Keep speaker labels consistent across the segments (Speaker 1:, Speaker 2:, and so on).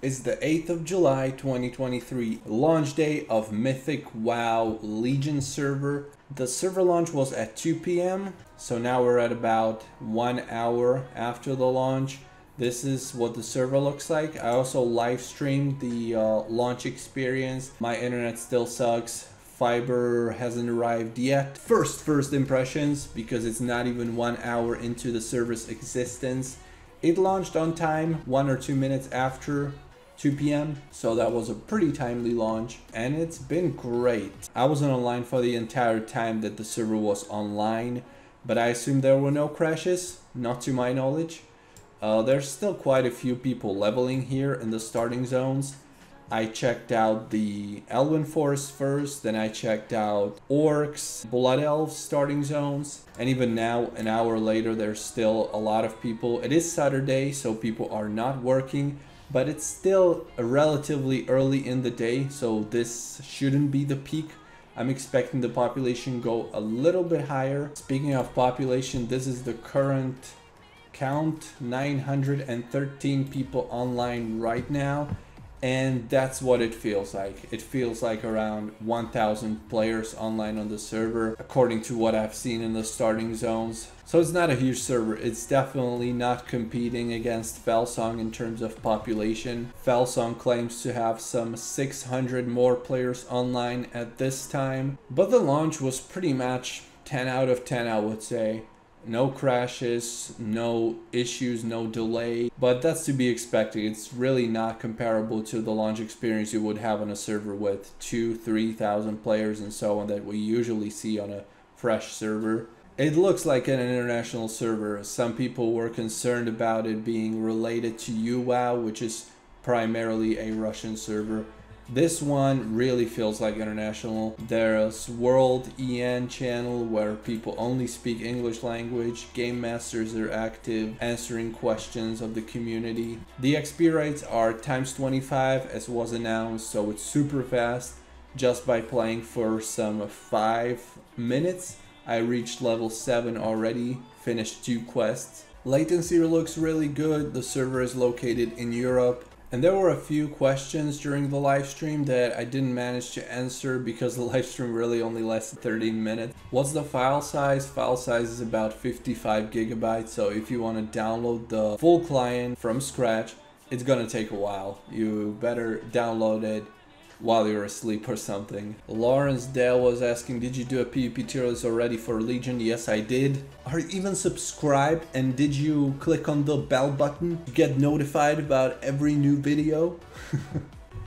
Speaker 1: It's the 8th of July 2023, launch day of Mythic WoW Legion server. The server launch was at 2 p.m. so now we're at about 1 hour after the launch. This is what the server looks like. I also live streamed the launch experience. My internet still sucks. Fiber hasn't arrived yet. First impressions, because it's not even 1 hour into the server's existence. It launched on time, 1 or 2 minutes after 2 p.m. so that was a pretty timely launch, and it's been great. I wasn't online for the entire time that the server was online, but I assume there were no crashes, not to my knowledge. There's still quite a few people leveling here in the starting zones. I checked out the Elven Forest first, then I checked out Orcs, Blood Elves starting zones, and even now, an hour later, there's still a lot of people. It is Saturday, so people are not working, but it's still relatively early in the day, so this shouldn't be the peak. I'm expecting the population go a little bit higher. Speaking of population, this is the current count, 913 people online right now. And that's what it feels like. It feels like around 1,000 players online on the server, according to what I've seen in the starting zones. So it's not a huge server. It's definitely not competing against Felsong in terms of population. Felsong claims to have some 600 more players online at this time. But the launch was pretty much 10 out of 10, I would say. No crashes, no issues, no delay, but that's to be expected. It's really not comparable to the launch experience you would have on a server with 2,000-3,000 players and so on that we usually see on a fresh server. It looks like an international server. Some people were concerned about it being related to UWoW, which is primarily a Russian server. This one really feels like international. There's World EN channel where people only speak English language. Game masters are active, answering questions of the community. The XP rates are ×25 as was announced, so it's super fast. Just by playing for some 5 minutes, I reached level 7 already, finished 2 quests. Latency looks really good. The server is located in Europe. And there were a few questions during the live stream that I didn't manage to answer because the live stream really only lasted 13 minutes. What's the file size? File size is about 55 gigabytes. So if you want to download the full client from scratch, it's gonna take a while. You better download it while you're asleep or something. Lawrence Dale was asking, did you do a PvP tier list already for Legion? Yes, I did. Are you even subscribed? And did you click on the bell button to get notified about every new video?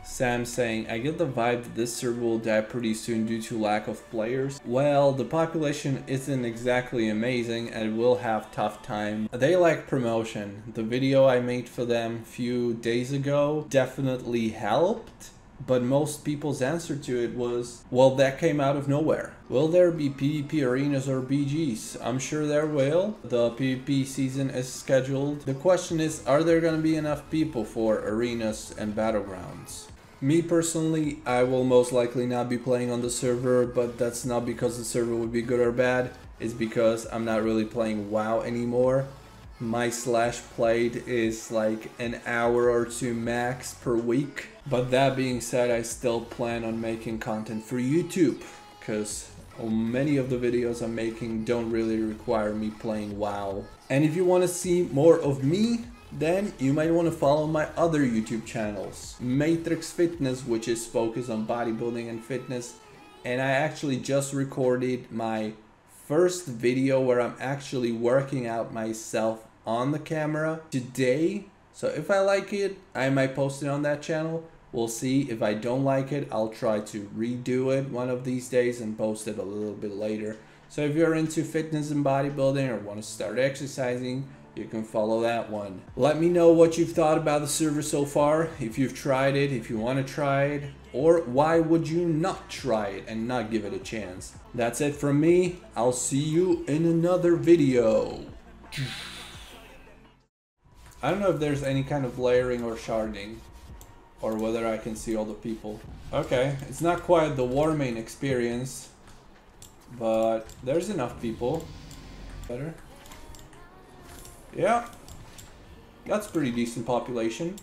Speaker 1: Sam saying, I get the vibe that this server will die pretty soon due to lack of players. Well, the population isn't exactly amazing and will have tough time. They like promotion. The video I made for them a few days ago definitely helped. But most people's answer to it was, well, that came out of nowhere. Will there be PvP arenas or BGs? I'm sure there will. The PvP season is scheduled. The question is, are there going to be enough people for arenas and battlegrounds? Me personally, I will most likely not be playing on the server, but that's not because the server would be good or bad. It's because I'm not really playing WoW anymore. My slash played is like an hour or 2 max per week. But that being said, I still plan on making content for YouTube, because many of the videos I'm making don't really require me playing WoW. And if you want to see more of me, then you might want to follow my other YouTube channels. Meytrix Fitness, which is focused on bodybuilding and fitness. And I actually just recorded my first video where I'm actually working out myself on the camera today. So if I like it, I might post it on that channel. We'll see. If I don't like it, I'll try to redo it one of these days and post it a little bit later. So if you're into fitness and bodybuilding or want to start exercising, you can follow that one. Let me know what you've thought about the server so far, if you've tried it, if you want to try it, or why would you not try it and not give it a chance. That's it from me. I'll see you in another video. I don't know if there's any kind of layering or sharding, or whether I can see all the people. Okay, it's not quite the Warmane experience, but there's enough people. Better. Yeah. That's pretty decent population.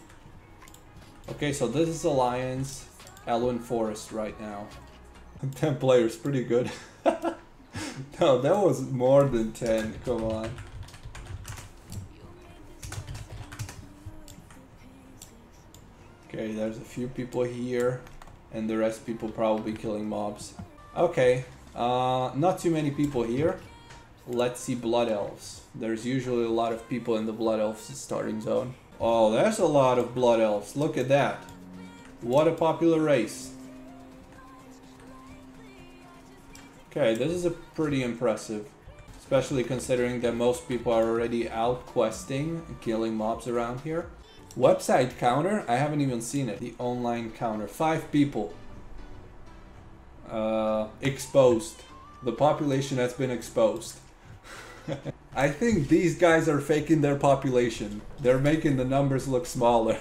Speaker 1: Okay, so this is Alliance, Elwyn Forest right now. 10 players, pretty good. No, that was more than 10, come on. Okay, there's a few people here, and the rest people probably killing mobs. Okay, not too many people here. Let's see Blood Elves. There's usually a lot of people in the Blood Elves starting zone. Oh, there's a lot of Blood Elves, look at that. What a popular race. Okay, this is a pretty impressive. Especially considering that most people are already out questing and killing mobs around here. Website counter? I haven't even seen it. The online counter. 5 people. Exposed. The population has been exposed. I think these guys are faking their population. They're making the numbers look smaller.